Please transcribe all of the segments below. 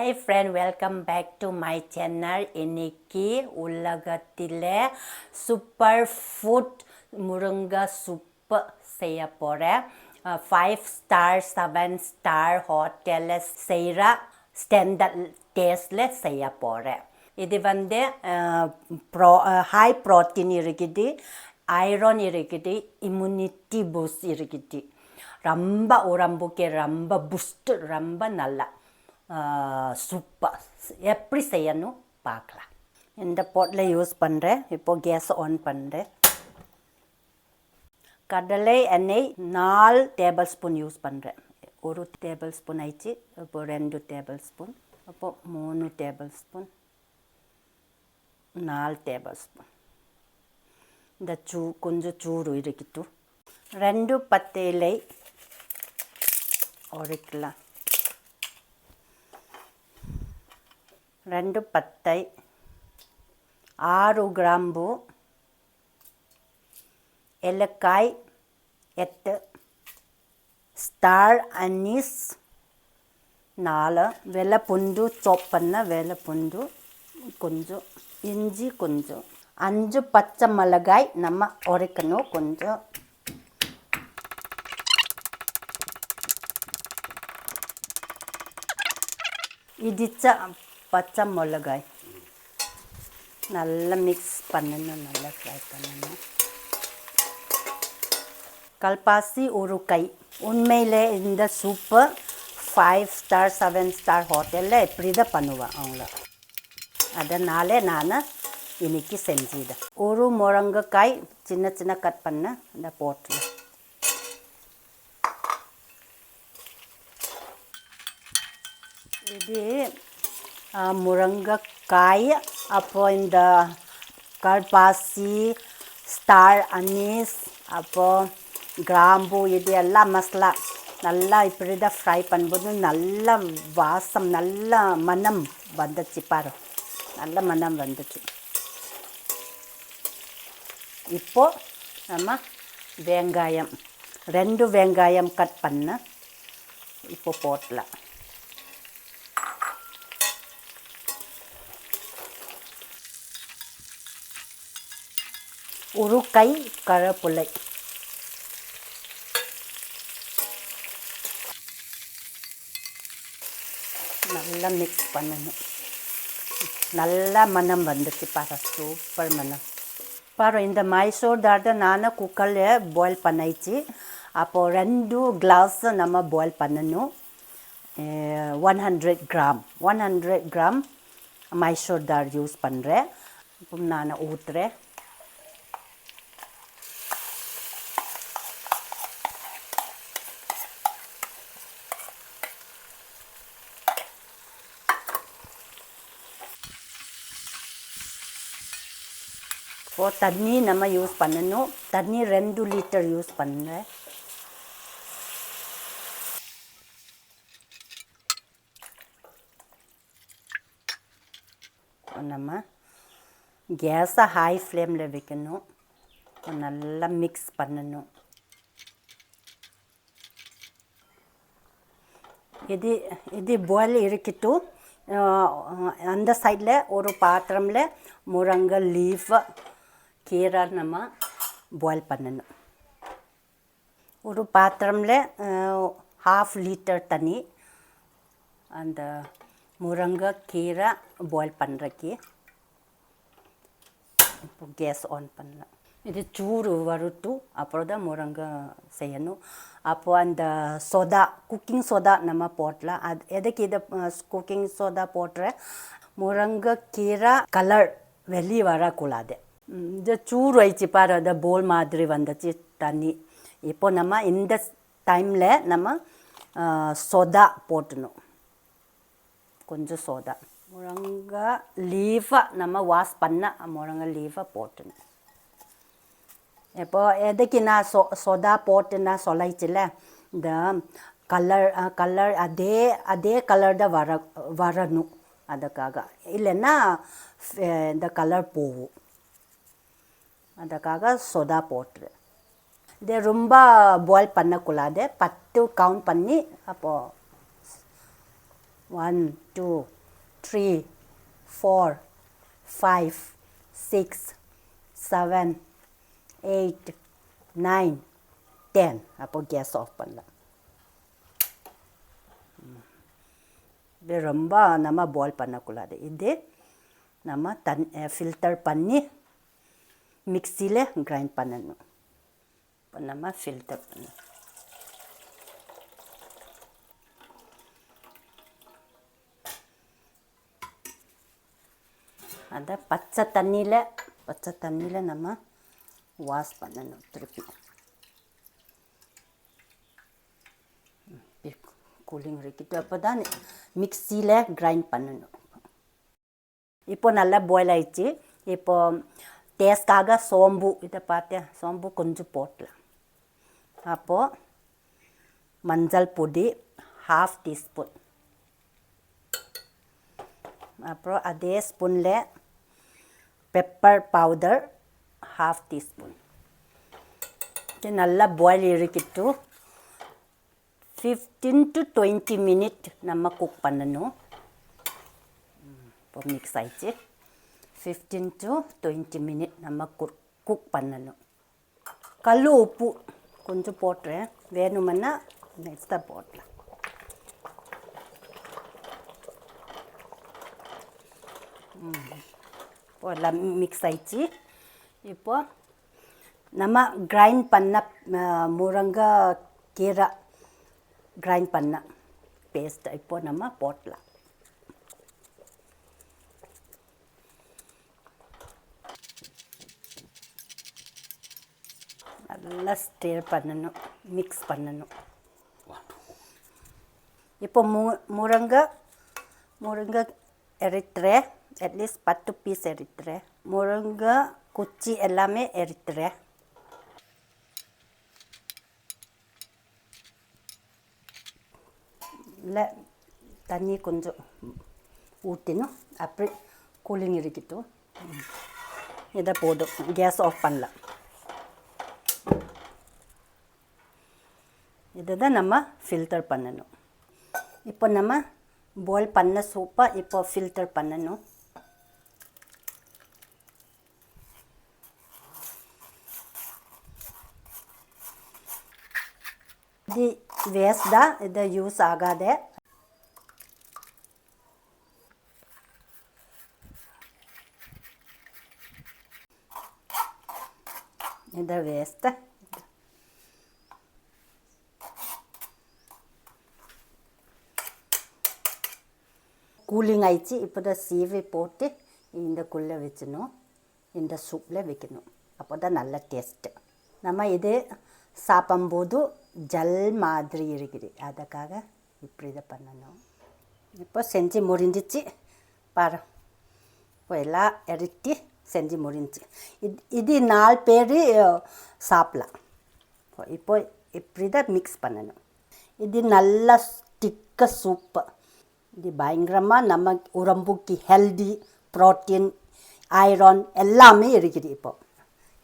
Hi friend, welcome back to my channel. இன்னைக்கு உலகத்திலே Superfood Moringa soup செய்ய போறேன். 5 star 7 star hotel செய்ற standard tasteல செய்ய போறேன். இது வந்து high protein இருக்குது, iron இருக்குது, immunity boost இருக்குது. ரொம்ப உடம்புக்கு ரொம்ப boost, ரொம்ப நல்லா சூப்பர். எப்படி செய்யணும் பார்க்கலாம். இந்த போட்டில் யூஸ் பண்ணுறேன். இப்போது கேஸ் ஆன் பண்ணுறேன். கடலை எண்ணெய் 4 டேபிள் ஸ்பூன் யூஸ் பண்ணுறேன். 1 டேபிள் ஸ்பூன் ஆயிடுச்சு. இப்போது 2 டேபிள் ஸ்பூன், அப்போது 3 டேபிள் ஸ்பூன், 4 டேபிள் ஸ்பூன். இந்த கொஞ்சம் சூடு இருக்கட்டும். 2 பச்சை இலை உடைக்கலாம். 2 பட்டை, 6 கிராம்பு, ஏலக்காய் 8, ஸ்டார் அனீஸ் 4, வெள்ளை பூண்டு சாப் பண்ண வெள்ளை பூண்டு கொஞ்சம், இஞ்சி கொஞ்சம், 5 பச்சை மிளகாய் நம்ம உடைக்கணும் கொஞ்சம். இடிச்ச பச்சை மிளகாய் நல்லா மிக்ஸ் பண்ணணும், நல்லா ஃப்ரை பண்ணணும். கல்பாசி ஒரு கை. உண்மையிலே இந்த சூப்பு 5 ஸ்டார் 7 ஸ்டார் ஹோட்டலில் இப்படி தான் பண்ணுவேன் அவங்கள. அதனால் நான் இன்னைக்கு செஞ்சுதேன். ஒரு முருங்கைக்காய் சின்ன சின்ன கட் பண்ண இந்த போட்டில். இது முருங்கைக்காய், அப்போ இந்த கல்பாசி, ஸ்டார் அனீஸ், அப்போ கிராம்பு, இது எல்லாம் மசாலா நல்லா இப்படி தான் ஃப்ரை பண்ணும்போது நல்ல வாசம், நல்ல மணம் வந்துச்சு பாரு, நல்ல மணம் வந்துச்சு. இப்போது நம்ம வெங்காயம் 2 வெங்காயம் கட் பண்ண இப்போ போட்டலாம். ஒரு கை கருவேப்பிலை, நல்லா மிக்ஸ் பண்ணணும். நல்லா மணம் வந்துச்சு பாரு, சூப்பர் மணம் பாரு. இந்த மைசூர் தாட்டை நான் குக்கரில் பாயில் பண்ணிச்சு. அப்போது 2 கிளாஸ் நம்ம பாயில் பண்ணணும். 100 கிராம் மைசூர் தால் யூஸ் பண்ணுறேன். இப்போ நான் ஊற்றுறேன். இப்போது தண்ணி நம்ம யூஸ் பண்ணணும். தண்ணி 2 லிட்டர் யூஸ் பண்ணுறேன். நம்ம கேஸை ஹை ஃப்ளேமில் வைக்கணும். நல்லா மிக்ஸ் பண்ணணும். இது பாயில் இருக்கட்டும். அந்த சைடில் ஒரு பாத்திரமில் முருங்கை லீஃப் கீரை நம்ம பாயில் பண்ணணும். ஒரு பாத்திரமில் 1/2 லிட்டர் தண்ணி அந்த முருங்கை கீரை பாயில் பண்ணுறக்கு. இப்போ கேஸ் ஆன் பண்ணலாம். இது சூடு வரட்டும், அப்புறம் தான் முருங்கை செய்யணும். அப்போது அந்த சோடா, குக்கிங் சோடா நம்ம போடலாம். அது எதுக்கு இதை குக்கிங் சோடா போட்டுற, முருங்கை கீரை கலர் வெளியே வரக்கூடாது. இந்த சூடு ஆயிடுச்சு பாரு, அந்த போல் மாதிரி வந்துச்சு தண்ணி. இப்போ நம்ம இந்த டைமில் நம்ம சோடா போட்டணும், கொஞ்சம் சோடா. முருங்கை லீஃபை நம்ம வாஷ் பண்ண முருங்கை லீஃபை போட்டணும். இப்போது எதுக்கு நான் சோடா போட்டு நான் சொல்லிச்சுல, இந்த கலர் அதே கலர் தான் வரணும். அதுக்காக, இல்லைன்னா இந்த கலர் போகும். அதுக்காக சோடா போட்டுரு. இது ரொம்ப பாயில் பண்ணக்கூடாது. 10 கவுண்ட் பண்ணி, அப்போது 1 2 3 4 5 6 7 8 9 10 அப்போ கேஸ் ஆஃப் பண்ணலாம். இது ரொம்ப நம்ம பாயில் பண்ணக்கூடாது. இது நம்ம ஃபில்டர் பண்ணி மிக்சியில் கிரைண்ட் பண்ணணும். இப்போ நம்ம ஃபில்டர் பண்ணணும். அதை பச்சை தண்ணியில் நம்ம வாஷ் பண்ணணும் திருப்பி. கூலிங் இருக்கட்டும். அப்போ தான் மிக்சியில் கிரைண்ட் பண்ணணும். இப்போ நல்லா பாயில் ஆயிடுச்சு. இப்போ டேஸ்ட்காக சோம்பு, இதை பார்த்தேன், சோம்பு கொஞ்சம் போட்டலாம். அப்போது மஞ்சள் பொடி 1/2 டீஸ்பூன். அப்புறம் அதே ஸ்பூனில் பெப்பர் பவுடர் 1/2 டீஸ்பூன். இது நல்லா பாயில் இருக்கட்டும். 15 to 20 மினிட் நம்ம குக் பண்ணணும். இப்போ மிக்ஸ் ஆயிடுச்சு. 15 to 20 மினிட் நம்ம குக் பண்ணணும். கல் உப்பு கொஞ்சம் போட்டுறேன், வேணுமென்னா நெக்ஸ்ட்டாக போடலாம். இப்போ எல்லாம் மிக்ஸ் ஆயிடுச்சு. இப்போ நம்ம கிரைண்ட் பண்ண முருங்கை கீரை கிரைண்ட் பண்ண பேஸ்ட் இப்போ நம்ம போடலாம். நல்லா ஸ்டிர் பண்ணணும், மிக்ஸ் பண்ணணும். இப்போ முருங்கை எடுத்துறேன். அட்லீஸ்ட் 10 பீஸ் எடுத்துறேன். முருங்கை குச்சி எல்லாமே எடுத்துறேன். இல்லை தண்ணி கொஞ்சம் ஊற்றினும் அப்படி கூலிங் இருக்கட்டும். இதை போதும், கேஸ் ஆஃப் பண்ணலாம். இதை தான் நம்ம ஃபில்டர் பண்ணணும். இப்போ நம்ம பாயில் பண்ண சூப்பை இப்போ ஃபில்டர் பண்ணணும். இது வேஸ்ட் தான், இது யூஸ் ஆகாது. இது வேஸ்ட். கூலிங் ஆயிடுச்சு. இப்போ தான் சீவி போட்டு இந்தக்குள்ளே வச்சிடணும், இந்த சூப்பில் வைக்கணும். அப்போ தான் நல்ல டேஸ்ட்டு. நம்ம இது சாப்பிடும்போது ஜல் மாதிரி இருக்குது, அதுக்காக இப்படி இதை பண்ணணும். இப்போ செஞ்சு முடிஞ்சிச்சு பாரு. இப்போ எல்லாம் எடுத்து செஞ்சு முடிஞ்சு. இது 4 பேர் சாப்பிடலாம். இப்போ இப்படி தான் மிக்ஸ் பண்ணணும். இது நல்லா திக்க சூப்பு. இது பயங்கரமாக நம்ம உடம்புக்கு ஹெல்தி, ப்ரோட்டீன், ஐரன் எல்லாமே இருக்குது. இப்போ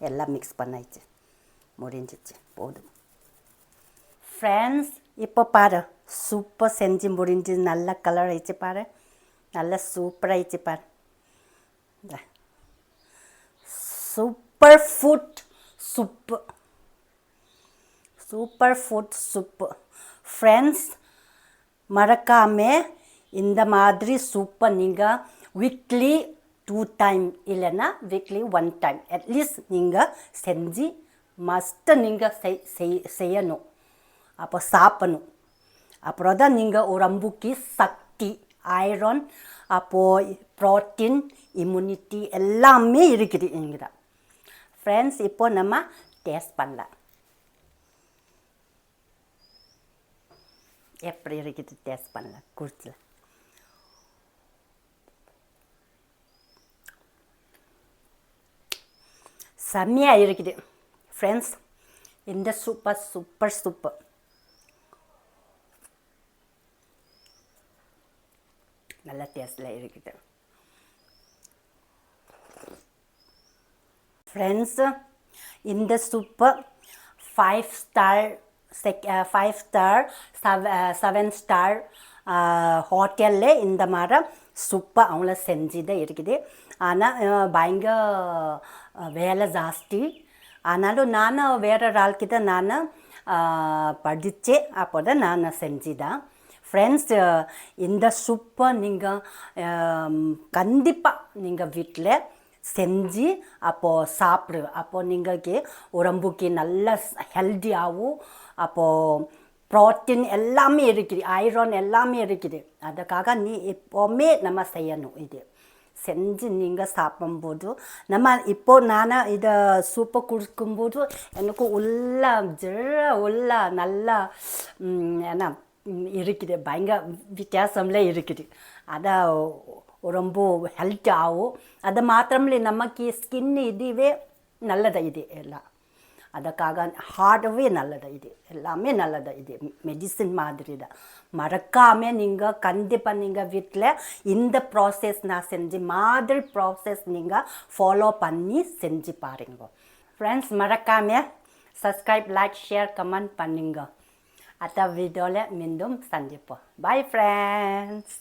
எல்லாம் மிக்ஸ் பண்ணிச்சு, முடிஞ்சிச்சு, போதும். ஃப்ரெண்ட்ஸ், இப்போ பாரு, சூப்பர் செஞ்சு முடிஞ்சு நல்ல கலர் ஆயிடுச்சு பாரு, நல்ல சூப்பர் ஆயிடுச்சு பாரு. Super food soup, super food soup. Friends, மறக்காமல் இந்த மாதிரி சூப்பை நீங்கள் வீக்லி 2 டைம் இல்லைன்னா வீக்லி 1 டைம் அட்லீஸ்ட் நீங்கள் செஞ்சு மஸ்ட்டு நீங்கள் செய்யணும். அப்போ சாப்பிடணும். அப்புறம் தான் நீங்கள் உடம்புக்கு சக்தி, ஐரன், அப்போது ப்ரோட்டீன், இம்யூனிட்டி எல்லாமே இருக்குது இங்கே. ஃப்ரெண்ட்ஸ், இப்போ நம்ம டேஸ்ட் பண்ணலாம். எப்படி இருக்குது டேஸ்ட் பண்ணலாம், குடிச்சல. செம்மையாக இருக்குது ஃப்ரெண்ட்ஸ். இந்த சூப்பர் சூப்பு. நல்ல டேஸ்டில் இருக்குது ஃப்ரெண்ட்ஸ். இந்த சூப்பு 5 ஸ்டார் 7 ஸ்டார் ஹோட்டலில் இந்த மாதிரி சூப்பர் அவங்கள செஞ்சுதான் இருக்குது. ஆனால் பயங்கர வேலை ஜாஸ்தி. ஆனாலும் நான் வேற ஆள்கிட்ட நான் படித்தேன். அப்போ தான் நான் செஞ்சுதான். ஃப்ரெண்ட்ஸ், இந்த சூப்பை நீங்கள் கண்டிப்பாக நீங்கள் வீட்டில் செஞ்சு அப்போது சாப்பிடு. அப்போது நீங்களுக்கு உடம்புக்கு நல்ல ஹெல்த்தியாகவும் அப்போது ப்ரோட்டீன் எல்லாமே இருக்குது, ஐரன் எல்லாமே இருக்குது. அதுக்காக நீ எப்போவுமே நம்ம செய்யணும். இது செஞ்சு நீங்கள் சாப்பிடும்போது இப்போது நான் இதை சூப்பை குடிக்கும்போது எனக்கு உள்ள நல்லா என்ன இருக்குது, பயங்கர வித்தியாசம்ல இருக்குது. அதை ரொம்ப ஹெல்த்தாகவும் அது மாத்திரமில்லை நமக்கு ஸ்கின் இதுவே நல்லது. இது எல்லாம் அதுக்காக ஹார்டவே நல்லது. இது எல்லாமே நல்லது. இது மெடிசின் மாதிரி தான். மறக்காமல் நீங்கள் கண்டிப்பாக நீங்கள் வீட்டில் இந்த ப்ராசஸ் நான் செஞ்சு மாதிரி ப்ராசஸ் நீங்கள் ஃபாலோ பண்ணி செஞ்சு பாருங்க. ஃப்ரெண்ட்ஸ், மறக்காமல் சப்ஸ்கிரைப், லைக், ஷேர், கமெண்ட் பண்ணுங்க. அடுத்த வீடியோவில் மீண்டும் சந்திப்போம். Bye friends.